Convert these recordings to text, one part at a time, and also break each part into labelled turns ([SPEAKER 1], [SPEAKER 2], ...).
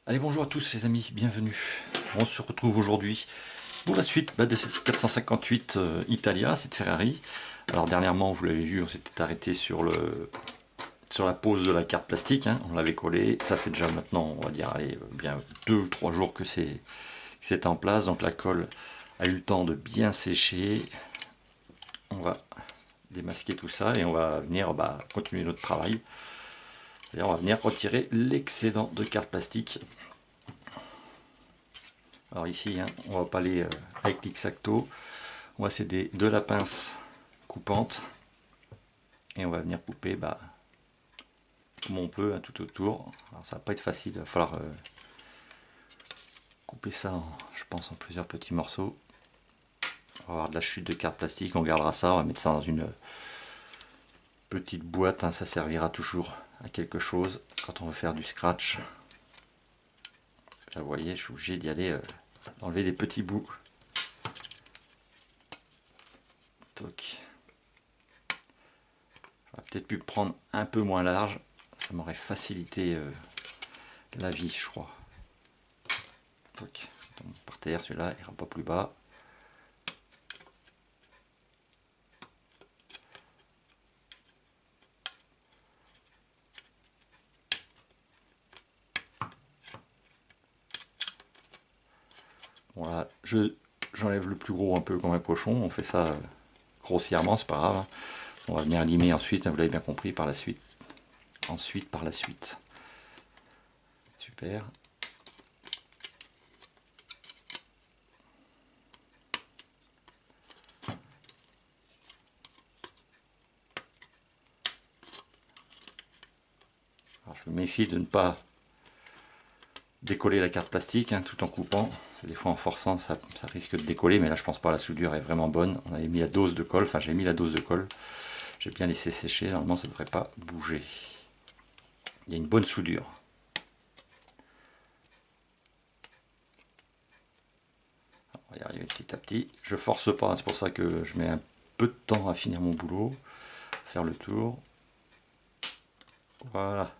[SPEAKER 1] Allez, bonjour à tous les amis, bienvenue. On se retrouve aujourd'hui pour la suite de cette 458 Italia, cette Ferrari. Alors dernièrement, vous l'avez vu, on s'était arrêté sur la pose de la carte plastique, hein. On l'avait collé, ça fait déjà maintenant, on va dire, allez, bien 2 ou 3 jours que c'est en place, donc la colle a eu le temps de bien sécher. On va démasquer tout ça et on va venir continuer notre travail. On va venir retirer l'excédent de carte plastique. Alors ici, hein, on va pas aller avec l'X-Acto. On va s'aider de la pince coupante. Et on va venir couper comme on peut, hein, tout autour. Alors ça va pas être facile, il va falloir couper ça, je pense, en plusieurs petits morceaux. On va avoir de la chute de carte plastique, on gardera ça, on va mettre ça dans une petite boîte, hein, ça servira toujours à quelque chose quand on veut faire du scratch. Là, vous voyez, je suis obligé d'y aller, d'enlever des petits bouts. Toc. J'aurais peut-être pu prendre un peu moins large, ça m'aurait facilité la vie, je crois. Toc. Donc, par terre, celui-là il ira pas plus bas. Voilà, j'enlève le plus gros un peu comme un cochon, on fait ça grossièrement, c'est pas grave, hein. On va venir limer ensuite, hein, vous l'avez bien compris, par la suite. Ensuite, par la suite. Super. Alors, je me méfie de ne pas décoller la carte plastique, hein, tout en coupant. Des fois en forçant ça risque de décoller, mais là je pense pas, la soudure est vraiment bonne. On avait mis la dose de colle, enfin j'ai mis la dose de colle, j'ai bien laissé sécher, normalement ça ne devrait pas bouger. Il y a une bonne soudure. On va y arriver petit à petit, je force pas, hein, c'est pour ça que je mets un peu de temps à finir mon boulot, faire le tour. Voilà.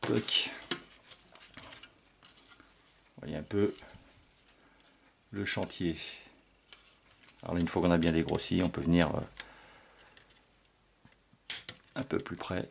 [SPEAKER 1] Toc. Vous voyez un peu le chantier. Alors là, une fois qu'on a bien dégrossi, on peut venir un peu plus près.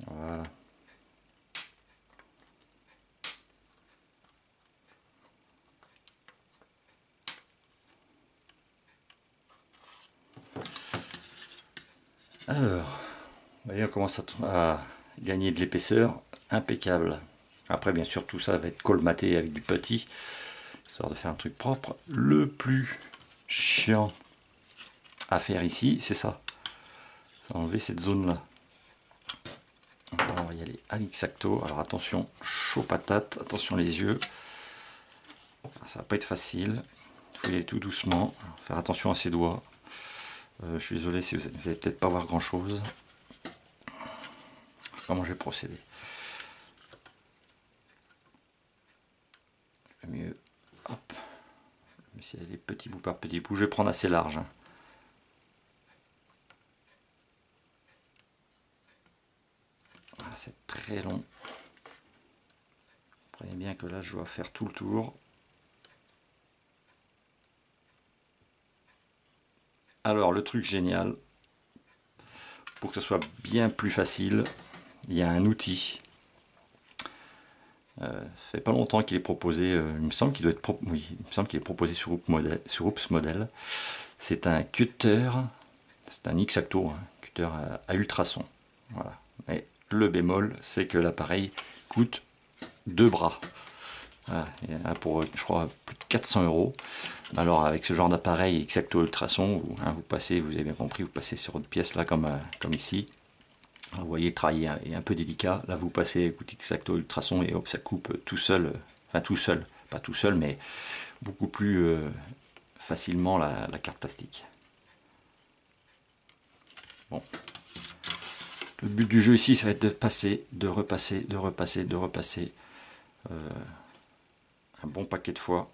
[SPEAKER 1] Voilà. Alors, vous voyez, on commence à gagner de l'épaisseur, impeccable. Après, bien sûr, tout ça va être colmaté avec du petit, histoire de faire un truc propre. Le plus chiant à faire ici, c'est ça. C'est enlever cette zone-là. On va y aller à l'X-Acto. Alors attention, chaud patate, attention les yeux. Ça va pas être facile. Il faut y aller tout doucement. Faire attention à ses doigts. Je suis désolé si vous n'allez peut-être pas voir grand chose. Comment je vais procéder? Le mieux, hop. Même si elle est petit bout par petit bout, je vais prendre assez large, hein. Ah, c'est très long. Comprenez bien que là, je dois faire tout le tour. Alors, le truc génial, pour que ce soit bien plus facile, il y a un outil. Ça fait pas longtemps qu'il est proposé, il me semble qu'il doit être oui, il me semble qu'il est proposé sur Oops Model. C'est un cutter, c'est un X-Acto, hein, cutter à ultrasons. Voilà. Mais le bémol, c'est que l'appareil coûte 2 bras. Voilà. Il y en a pour, je crois, plus de 400 €. Alors avec ce genre d'appareil X-Acto ultrason, vous passez, vous avez bien compris, vous passez sur une pièce là comme ici. Vous voyez, le travail est un peu délicat. Là, vous passez avec l'outil X-Acto Ultrason et hop, ça coupe tout seul. Enfin, tout seul. Pas tout seul, mais beaucoup plus facilement la carte plastique. Bon. Le but du jeu ici, ça va être de passer, de repasser, de repasser, de repasser un bon paquet de fois.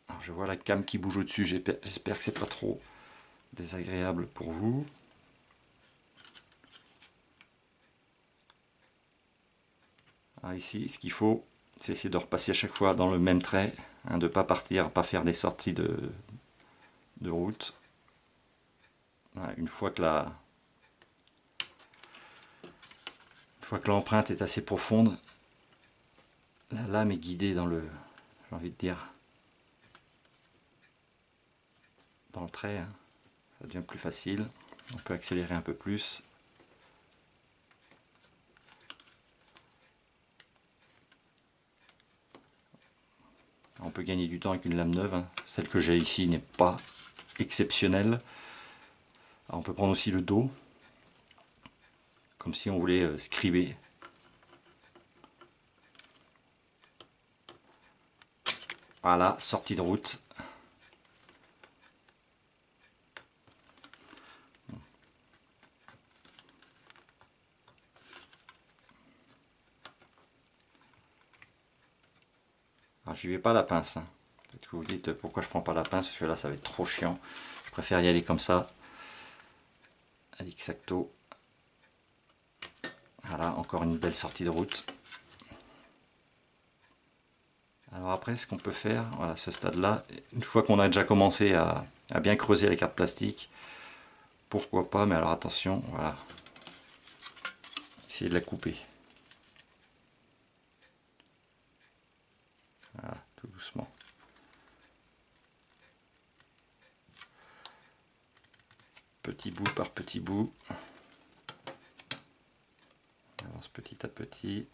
[SPEAKER 1] Alors, je vois la cam qui bouge au-dessus, j'espère que c'est pas trop désagréable pour vous. Alors ici, ce qu'il faut, c'est essayer de repasser à chaque fois dans le même trait, hein, de ne pas partir, pas faire des sorties de route. Voilà, une fois que l'empreinte est assez profonde, la lame est guidée dans le, j'ai envie de dire, dans le trait, hein. Ça devient plus facile. On peut accélérer un peu plus. On peut gagner du temps avec une lame neuve, hein. Celle que j'ai ici n'est pas exceptionnelle. Alors on peut prendre aussi le dos, comme si on voulait scriber. Voilà, sortie de route. Alors j'y vais pas à la pince, hein. Peut-être que vous vous dites pourquoi je prends pas la pince, parce que là ça va être trop chiant. Je préfère y aller comme ça. À l'X-Acto. Voilà, encore une belle sortie de route. Alors après, ce qu'on peut faire, voilà, ce stade-là, une fois qu'on a déjà commencé à bien creuser les cartes plastiques, pourquoi pas, mais alors attention, voilà, essayez de la couper. Voilà, tout doucement. Petit bout par petit bout. On avance petit à petit.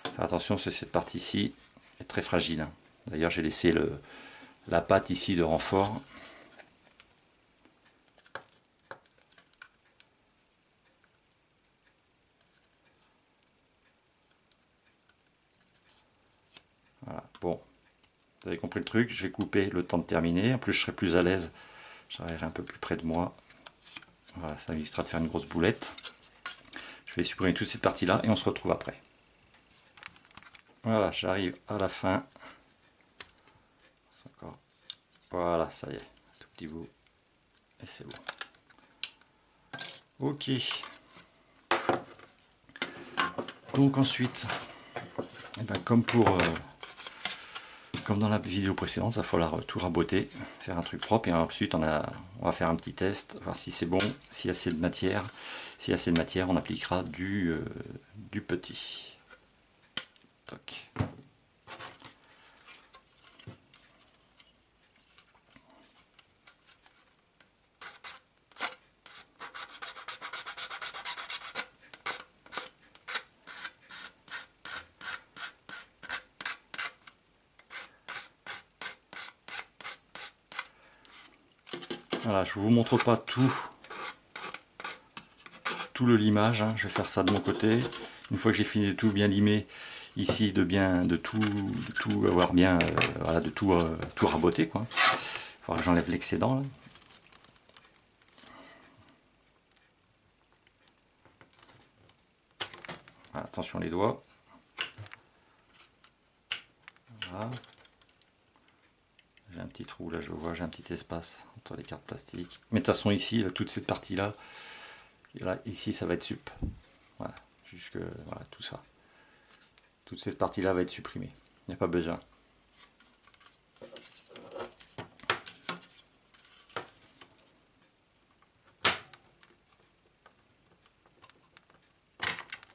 [SPEAKER 1] Faire attention, c'est cette partie-ci est très fragile, hein. D'ailleurs, j'ai laissé la patte ici de renfort. Voilà, bon, vous avez compris le truc, je vais couper le temps de terminer. En plus, je serai plus à l'aise, j'arriverai un peu plus près de moi. Voilà, ça évitera de faire une grosse boulette. Je vais supprimer toute cette partie-là et on se retrouve après. Voilà, j'arrive à la fin. Encore. Voilà, ça y est, tout petit bout. Et c'est bon. Ok. Donc ensuite, eh ben, comme dans la vidéo précédente, il va falloir tout raboter, faire un truc propre, et ensuite on va faire un petit test, voir si c'est bon, s'il y a assez de matière. S'il y a assez de matière, on appliquera du petit. Toc. Voilà, je vous montre pas tout le limage, hein. Je vais faire ça de mon côté. Une fois que j'ai fini de tout bien limer ici, de tout avoir bien, voilà, de tout raboter, quoi. Il faudra que j'enlève l'excédent là. Voilà, attention les doigts. Voilà. J'ai un petit trou là, je vois, j'ai un petit espace entre les cartes plastiques. Mais de toute façon ici, là, toute cette partie là, ici ça va être sup. Voilà, jusque voilà, tout ça. Toute cette partie là va être supprimée. Il n'y a pas besoin.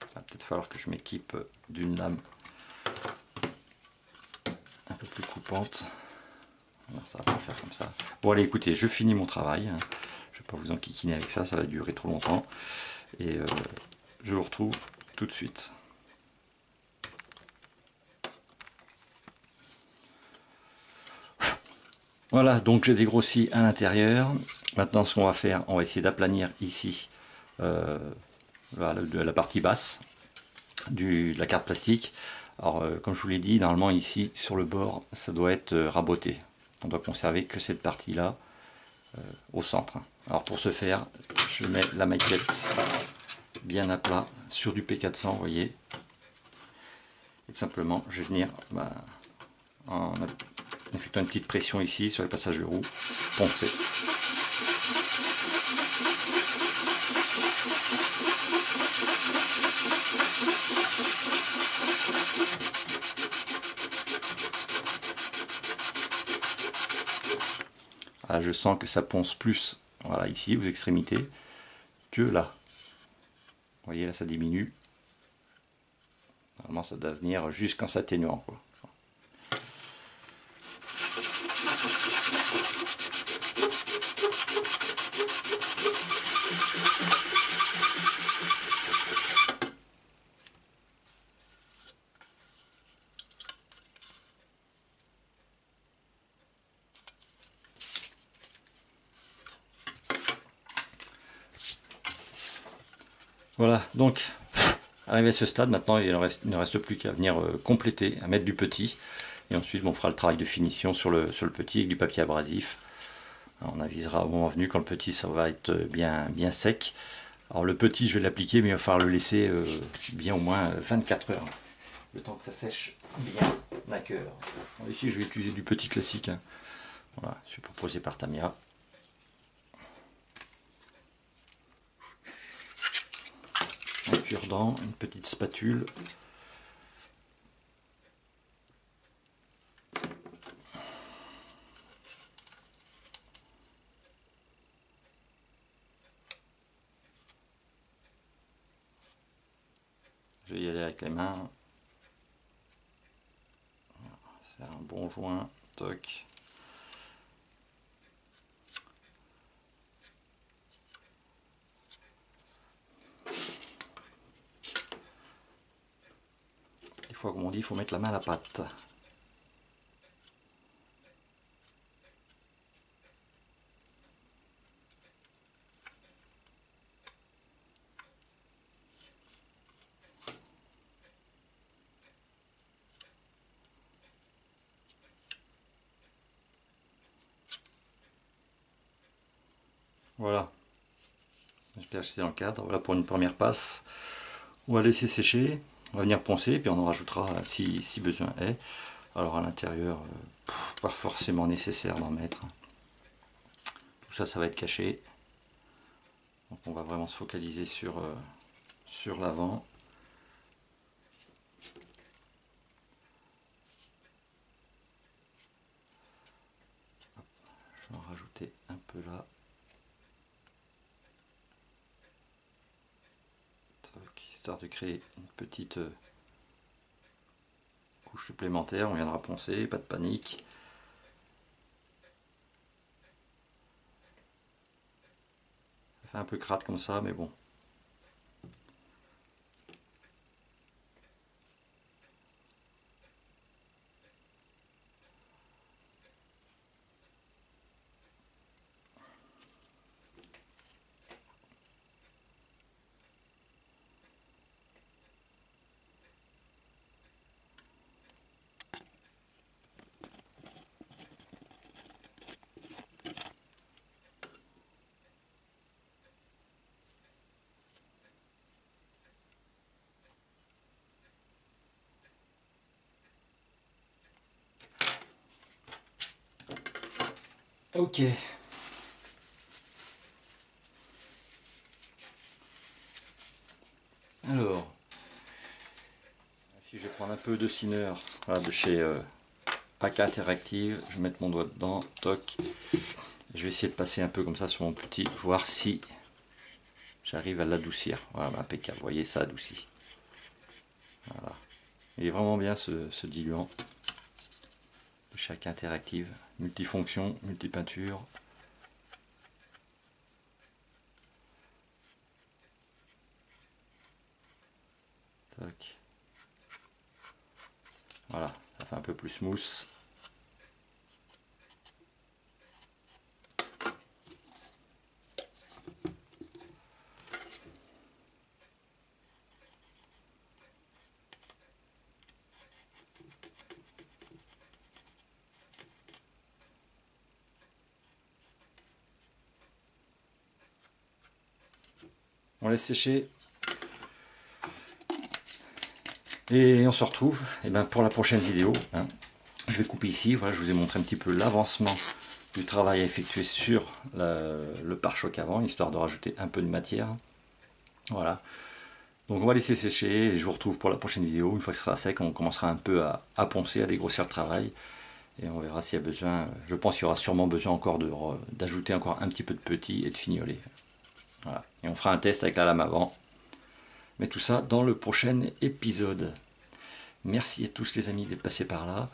[SPEAKER 1] Il va peut-être falloir que je m'équipe d'une lame un peu plus coupante. Voilà, ça va pas faire comme ça. Bon allez, écoutez, je finis mon travail. Je vais pas vous enquiquiner avec ça, ça va durer trop longtemps. Et je vous retrouve tout de suite. Voilà, donc j'ai dégrossi à l'intérieur. Maintenant, ce qu'on va faire, on va essayer d'aplanir ici la partie basse de la carte plastique. Alors, comme je vous l'ai dit, normalement ici, sur le bord, ça doit être raboté. On doit conserver que cette partie-là au centre. Alors, pour ce faire, je mets la maquette bien à plat sur du P400, vous voyez. Et tout simplement, je vais venir en effectuant une petite pression ici sur le passage de roue, poncer. Là, je sens que ça ponce plus, voilà, ici aux extrémités que là. Vous voyez, là ça diminue. Normalement ça doit venir jusqu'en s'atténuant, quoi. Voilà, donc arrivé à ce stade, maintenant il ne reste plus qu'à venir compléter, à mettre du petit. Et ensuite on fera le travail de finition sur le petit avec du papier abrasif. Alors, on avisera au moment venu quand le petit ça va être bien sec. Alors le petit je vais l'appliquer mais il va falloir le laisser bien au moins 24 heures. Le temps que ça sèche bien la cœur. Ici je vais utiliser du petit classique. Hein. Voilà, je suis proposé par Tamiya. Un cure-dent, une petite spatule. Je vais y aller avec les mains. Faire un bon joint. Toc. Des fois, comme on dit, il faut mettre la main à la pâte. Voilà. J'espère que c'est dans le cadre. Voilà pour une première passe. On va laisser sécher. On va venir poncer, puis on en rajoutera si besoin est. Alors à l'intérieur, pas forcément nécessaire d'en mettre. Tout ça, ça va être caché. Donc on va vraiment se focaliser sur l'avant. Je vais en rajouter un peu là. Histoire de créer une petite couche supplémentaire. On viendra poncer, pas de panique. Ça fait un peu crade comme ça, mais bon. Ok. Alors, si je vais prendre un peu de Sineur, voilà, de chez AK Interactive, je vais mettre mon doigt dedans, toc. Je vais essayer de passer un peu comme ça sur mon petit, voir si j'arrive à l'adoucir. Voilà, impeccable, vous voyez, ça adoucit. Voilà. Il est vraiment bien ce diluant de chez AK Interactive, multifonction, multipeinture. Toc. Voilà, ça fait un peu plus smooth. On laisse sécher. Et on se retrouve pour la prochaine vidéo. Je vais couper ici. Voilà, je vous ai montré un petit peu l'avancement du travail à effectuer sur le pare-choc avant, histoire de rajouter un peu de matière. Voilà. Donc on va laisser sécher et je vous retrouve pour la prochaine vidéo. Une fois que ce sera sec, on commencera un peu à poncer, à dégrossir le travail. Et on verra s'il y a besoin. Je pense qu'il y aura sûrement besoin encore d'ajouter encore un petit peu de petit et de fignoler. Voilà. Et on fera un test avec la lame avant. Mais tout ça dans le prochain épisode. Merci à tous les amis d'être passés par là,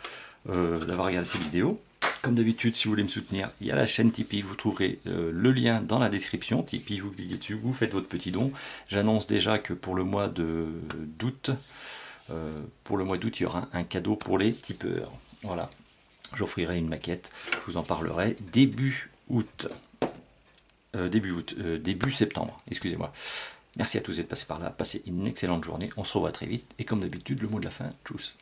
[SPEAKER 1] d'avoir regardé cette vidéo. Comme d'habitude, si vous voulez me soutenir, il y a la chaîne Tipeee, vous trouverez le lien dans la description. Tipeee, vous cliquez dessus, vous faites votre petit don. J'annonce déjà que pour le mois d'août, il y aura un cadeau pour les tipeurs. Voilà, j'offrirai une maquette, je vous en parlerai début septembre, excusez-moi. Merci à tous d'être passés par là, passez une excellente journée, on se revoit très vite, et comme d'habitude, le mot de la fin, tchuss.